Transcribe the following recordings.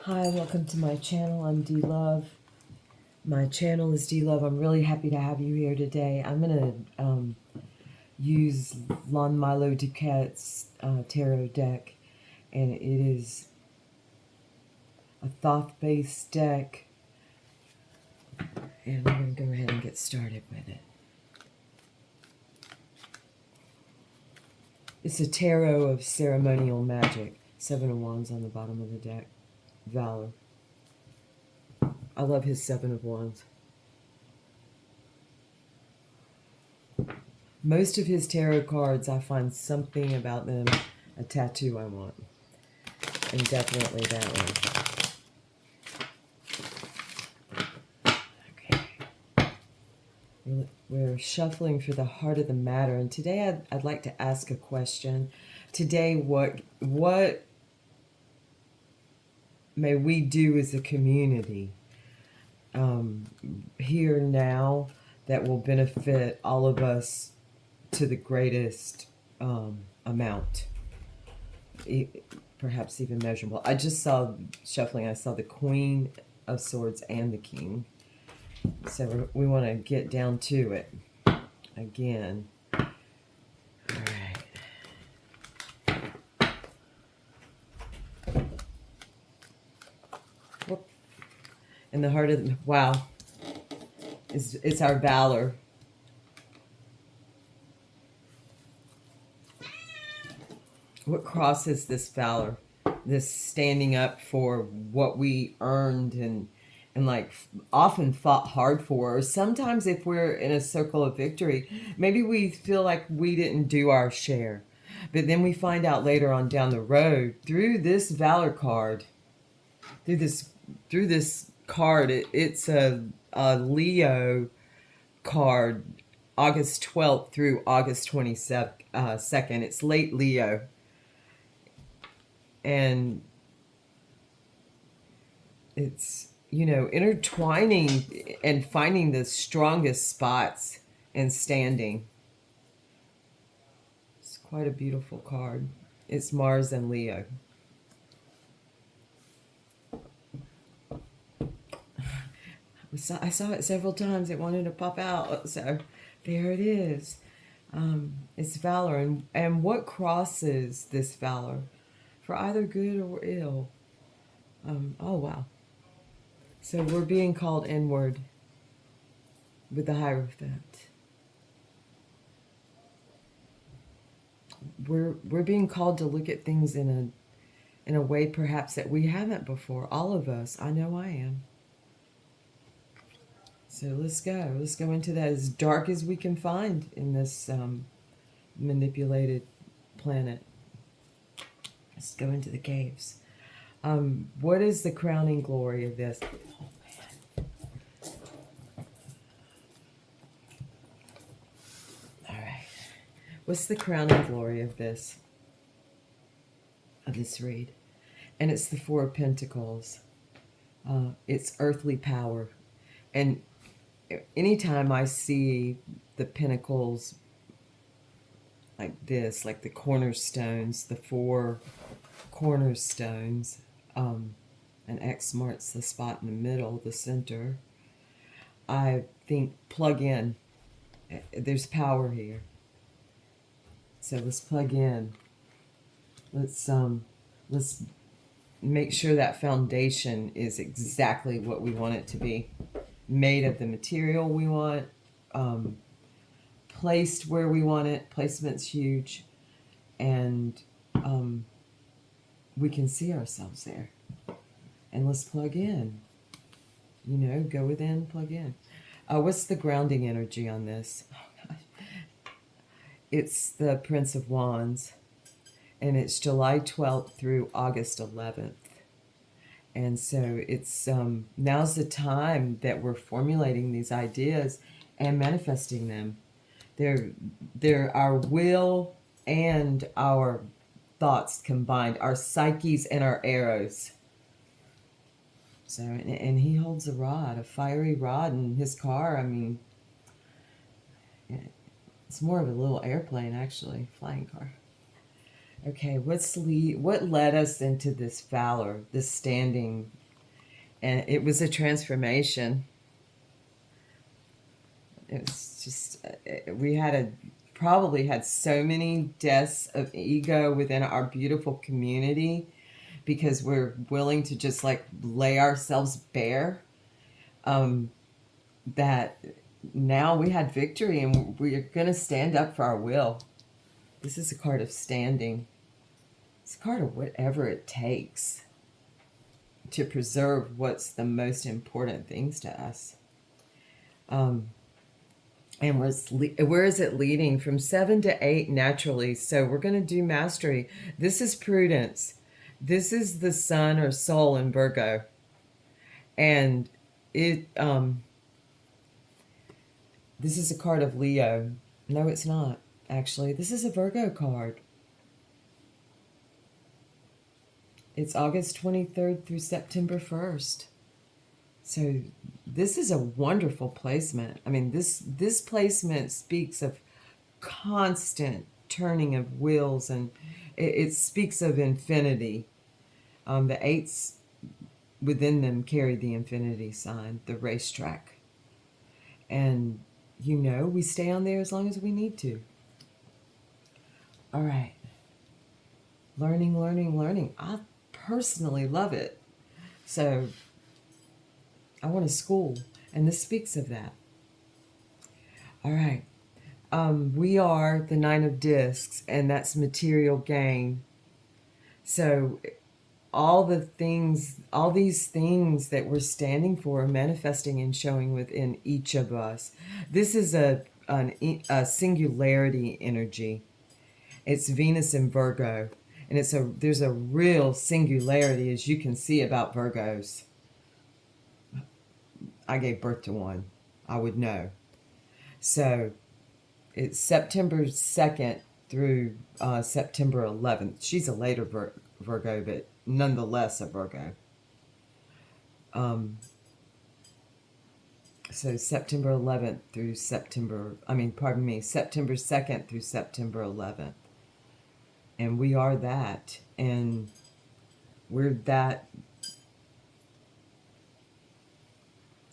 Hi, welcome to my channel. I'm D Love. My channel is D Love. I'm really happy to have you here today. I'm going to use Lon Milo Duquette's tarot deck, and it is a Thoth-based deck, and I'm going to go ahead and get started with it. It's a tarot of ceremonial magic. 7 of Wands on the bottom of the deck. Valor. I love his 7 of Wands. Most of his tarot cards, I find something about them, a tattoo I want. And definitely that one. Okay. We're shuffling for the heart of the matter. And today I'd like to ask a question. Today, what may we do as a community here now that will benefit all of us to the greatest amount, perhaps even measurable. I just saw shuffling, I saw the Queen of Swords and the King. So we want to get down to it again. All right. Whoop. In the heart of the, wow, it's our valor. What crosses this valor? This standing up for what we earned and like often fought hard for. Or sometimes if we're in a circle of victory, maybe we feel like we didn't do our share. But then we find out later on down the road through this valor card, through this card, it's a Leo card, August 12th through August 22nd. It's late Leo. And it's, you know, intertwining and finding the strongest spots and standing. It's quite a beautiful card. It's Mars and Leo. I saw it several times. It wanted to pop out. So there it is. It's valor. And what crosses this valor? For either good or ill. Oh, wow. So we're being called inward with the Hierophant. We're being called to look at things in a way perhaps that we haven't before. All of us. I know I am. So let's go. Let's go into that as dark as we can find in this manipulated planet. Let's go into the caves. What is the crowning glory of this? Oh, man. All right. What's the crowning glory of this read? And it's the Four of Pentacles. It's earthly power. And anytime I see the pentacles like this, like the cornerstones, the 4 cornerstones, and X marks the spot in the middle, the center, I think plug in. There's power here. So let's plug in. Let's make sure that foundation is exactly what we want it to be. Made of the material we want, placed where we want it. Placement's huge. And we can see ourselves there. And let's plug in. You know, go within, plug in. What's the grounding energy on this? Oh, gosh. It's the Prince of Wands. And it's July 12th through August 11th. And so it's now's the time that we're formulating these ideas and manifesting them. They're our will and our thoughts combined, our psyches and our arrows. So, and he holds a rod, a fiery rod in his car. I mean, it's more of a little airplane, actually, flying car. Okay, what led us into this valor, this standing? And it was a transformation. It was just, we probably had so many deaths of ego within our beautiful community because we're willing to just like lay ourselves bare, that now we had victory and we're going to stand up for our will. This is a card of standing. It's a card of whatever it takes to preserve what's the most important things to us. And where is it leading? From 7 to 8 naturally. So we're going to do mastery. This is prudence. This is the sun or soul in Virgo. And this is a card of Leo. No, it's not, actually. This is a Virgo card. It's August 23rd through September 1st. So this is a wonderful placement. I mean, this placement speaks of constant turning of wheels, and it speaks of infinity. The eights within them carry the infinity sign, the racetrack. And, we stay on there as long as we need to. All right. Learning, learning, learning. I personally love it. So I want to school, and this speaks of that. All right. We are the Nine of Discs, and that's material gain. So all these things that we're standing for are manifesting and showing within each of us. This is a singularity energy. It's Venus in Virgo, and there's a real singularity, as you can see, about Virgos. I gave birth to one. I would know. So it's September 2nd through September 11th. She's a later Virgo, but nonetheless a Virgo. So September 11th through September 2nd through September 11th. And we are that. And we're that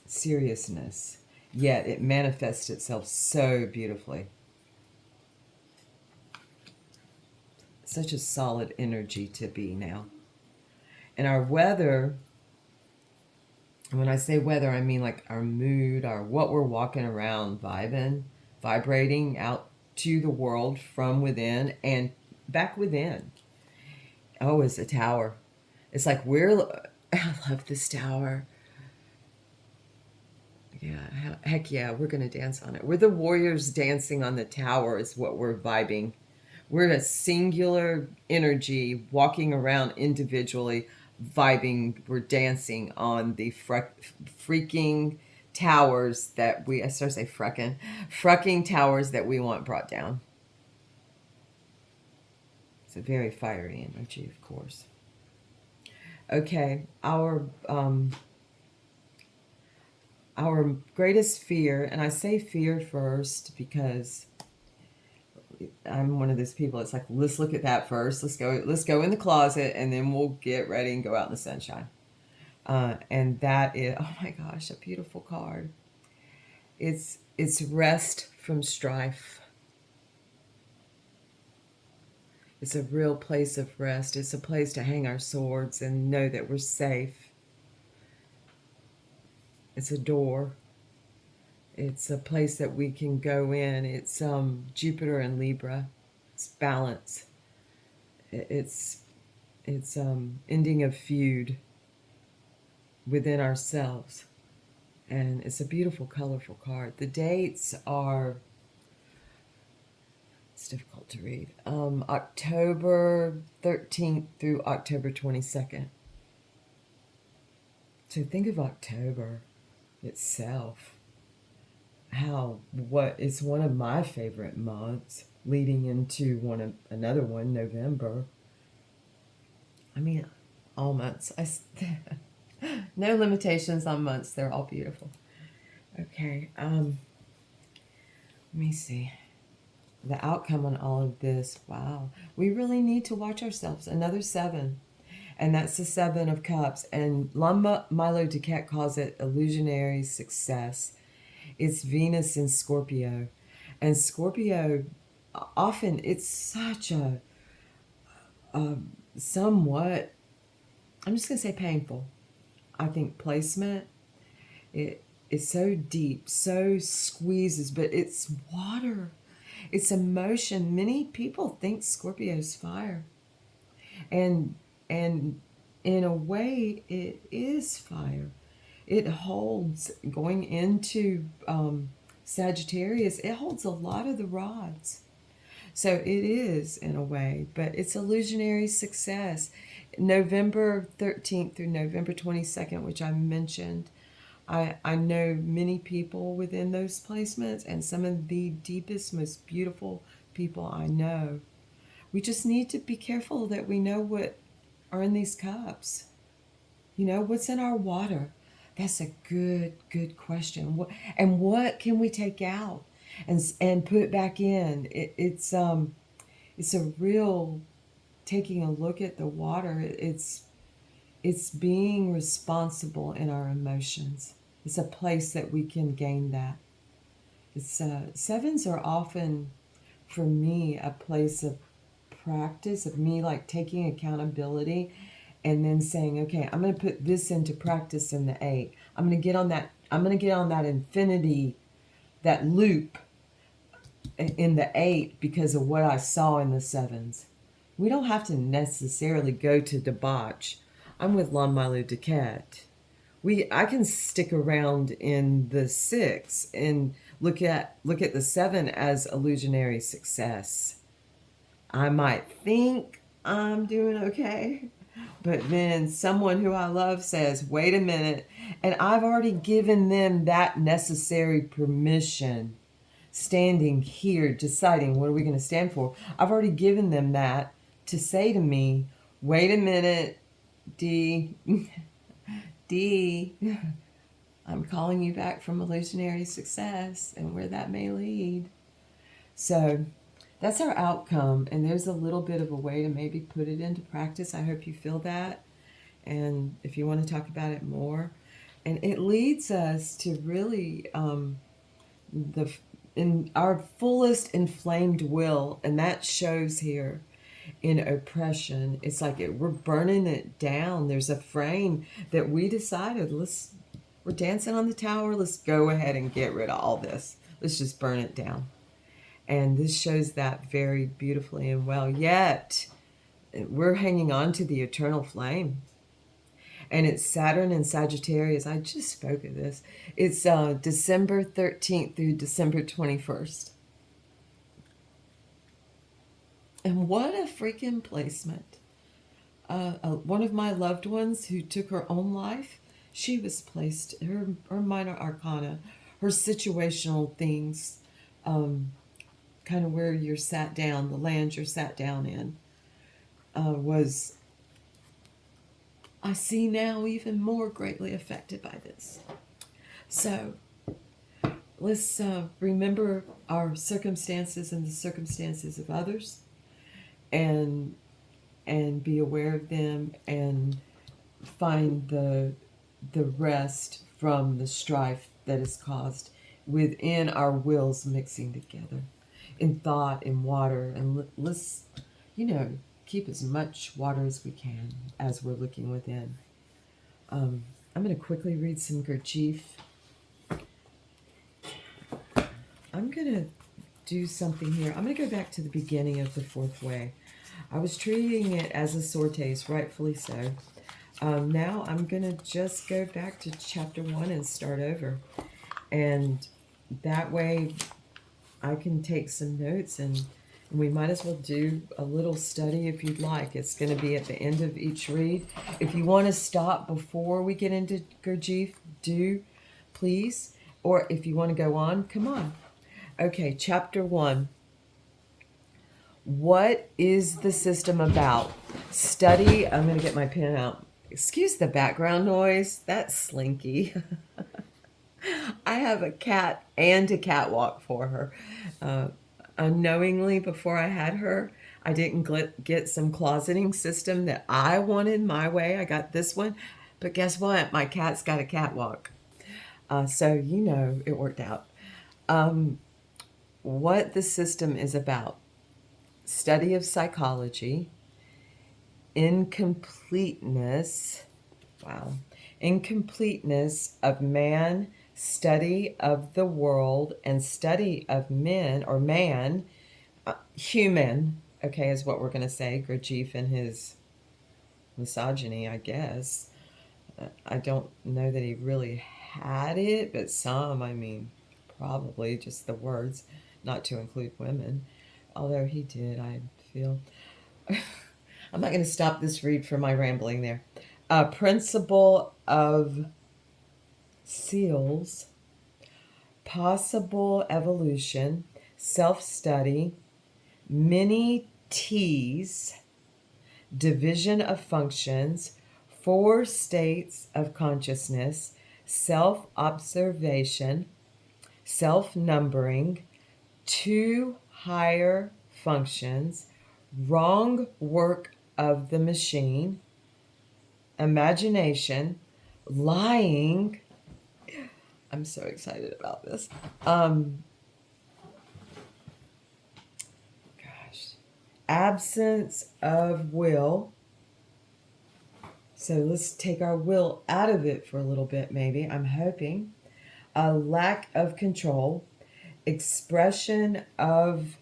seriousness. Yet it manifests itself so beautifully. Such a solid energy to be now. And our weather, and when I say weather, I mean like our mood, what we're walking around, vibrating out to the world from within and back within. Oh, it's a tower. It's like I love this tower. Yeah, heck yeah, we're going to dance on it. We're the warriors dancing on the tower is what we're vibing. We're a singular energy walking around individually, vibing. We're dancing on the freaking towers that I started to say frucking towers that we want brought down. It's a very fiery energy, of course. Okay, our greatest fear, and I say fear first because I'm one of those people. It's like, let's look at that first. Let's go in the closet, and then we'll get ready and go out in the sunshine. And that is, oh my gosh, a beautiful card. It's rest from strife. It's a real place of rest. It's a place to hang our swords and know that we're safe. It's a door. It's a place that we can go in. It's Jupiter and Libra. It's balance. It's ending a feud within ourselves. And it's a beautiful, colorful card. The dates are, it's difficult to read, October 13th through October 22nd. So think of October itself. It's one of my favorite months, leading into another one, November. I mean, all months. No limitations on months. They're all beautiful. Okay. Let me see. the outcome on all of this, wow, we really need to watch ourselves. Another 7, and that's the 7 of Cups. And Lama Milo Duquette calls it illusionary success. It's Venus in Scorpio. And Scorpio, often it's such a somewhat, I'm just going to say painful, I think, placement. It's so deep, so squeezes, but it's water. It's emotion. Many people think Scorpio's fire. And in a way, it is fire. It holds, going into Sagittarius, it holds a lot of the rods. So it is, in a way, but it's illusionary success. November 13th through November 22nd, which I mentioned, I know many people within those placements, and some of the deepest, most beautiful people I know. We just need to be careful that we know what are in these cups. You know, what's in our water? That's a good question. And what can we take out and put back in? It's a real taking a look at the water. It's being responsible in our emotions. It's a place that we can gain that. It's 7s are often, for me, a place of practice, of me like taking accountability and then saying, okay, I'm going to put this into practice in the 8. I'm going to get on that infinity, that loop in the 8 because of what I saw in the 7s. We don't have to necessarily go to debauch. I'm with Lon Milo Duquette. I can stick around in the 6 and look at the 7 as illusionary success. I might think I'm doing okay, but then someone who I love says, wait a minute, and I've already given them that necessary permission. Standing here deciding what are we going to stand for, I've already given them that to say to me, wait a minute, D, I'm calling you back from illusionary success and where that may lead. So that's our outcome, and there's a little bit of a way to maybe put it into practice. I hope you feel that, and if you want to talk about it more. And it leads us to really in our fullest inflamed will, and that shows here in oppression. It's like we're burning it down. There's a frame that we decided, we're dancing on the tower, let's go ahead and get rid of all this. Let's just burn it down. And this shows that very beautifully and well. Yet, we're hanging on to the eternal flame. And it's Saturn and Sagittarius. I just spoke of this. It's December 13th through December 21st. And what a freaking placement. One of my loved ones who took her own life, she was placed, her minor arcana, her situational things, kind of where you're sat down, the land you're sat down in, was, I see now, even more greatly affected by this. So let's remember our circumstances and the circumstances of others, and be aware of them, and find the rest from the strife that is caused within our wills mixing together in thought, in water. And let's, keep as much water as we can as we're looking within. I'm going to quickly read some Gurdjieff. I'm going to do something here. I'm going to go back to the beginning of the fourth way. I was treating it as a sortes, rightfully so. Now I'm going to just go back to chapter 1 and start over. And that way I can take some notes, and we might as well do a little study if you'd like. It's going to be at the end of each read. If you want to stop before we get into Gurdjieff, do, please. Or if you want to go on, come on. Okay, chapter 1. What is the system about? Study. I'm going to get my pen out. Excuse the background noise. That's Slinky. I have a cat and a catwalk for her. unknowingly before I had her. I didn't get some closeting system that I wanted my way. I got this one. But guess what? My cat's got a catwalk. So, it worked out. What the system is about: study of psychology, incompleteness, wow, incompleteness of man, study of the world, and study of men, or man, human, okay, is what we're going to say. Gurdjieff and his misogyny, I guess. I don't know that he really had it, but some, I mean, probably just the words, not to include women. Although he did, I feel. I'm not going to stop this read for my rambling there. Principle of seals, possible evolution, self-study, many T's, division of functions, 4 states of consciousness, self-observation, self-numbering, 2 higher functions, wrong work of the machine, imagination, lying. I'm so excited about this. Absence of will. So let's take our will out of it for a little bit, maybe. I'm hoping. A lack of control. Expression of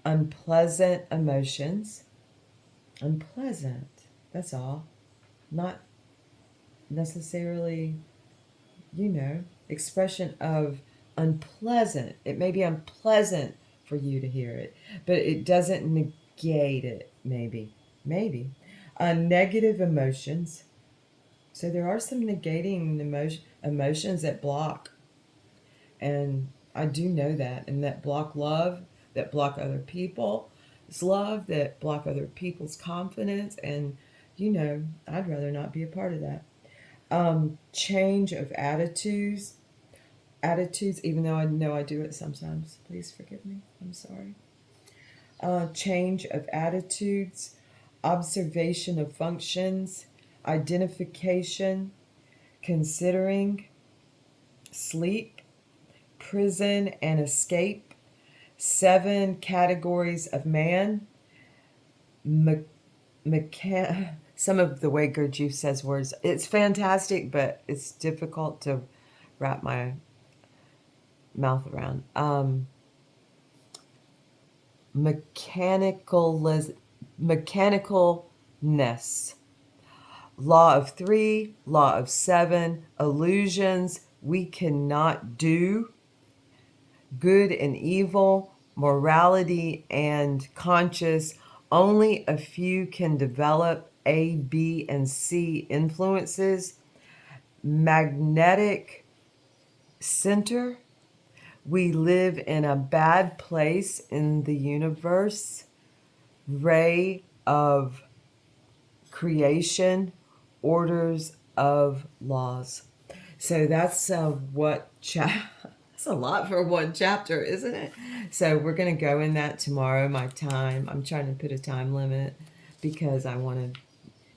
unpleasant emotions. Unpleasant. That's all. Not necessarily, expression of unpleasant. It may be unpleasant for you to hear it, but it doesn't negate it, maybe. Negative emotions. So there are some negating emotions that block. And I do know that. And that block love, that block other people's love, that block other people's confidence. And, I'd rather not be a part of that. Change of attitudes, even though I know I do it sometimes. Please forgive me. I'm sorry. Change of attitudes, observation of functions, identification, considering, sleep, prison and escape, 7 categories of man, some of the way Gurdjieff says words, it's fantastic, but it's difficult to wrap my mouth around. Mechanicalness, law of 3, law of 7, illusions, we cannot do, good and evil, morality and conscious, only a few can develop, A, B, and C influences, magnetic center, we live in a bad place in the universe, ray of creation, orders of laws. So that's that's a lot for one chapter, isn't it? So we're going to go in that tomorrow. I'm trying to put a time limit because I want to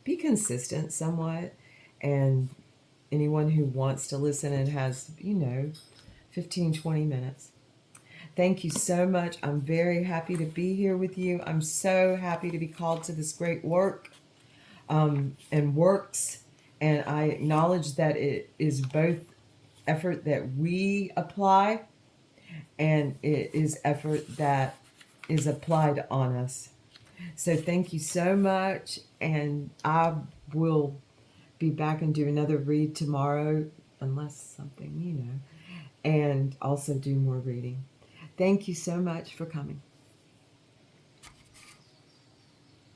be consistent somewhat. And anyone who wants to listen and has, 15, 20 minutes. Thank you so much. I'm very happy to be here with you. I'm so happy to be called to this great work and works. And I acknowledge that it is both effort that we apply and it is effort that is applied on us. So thank you so much. And I will be back and do another read tomorrow, unless something, and also do more reading. Thank you so much for coming.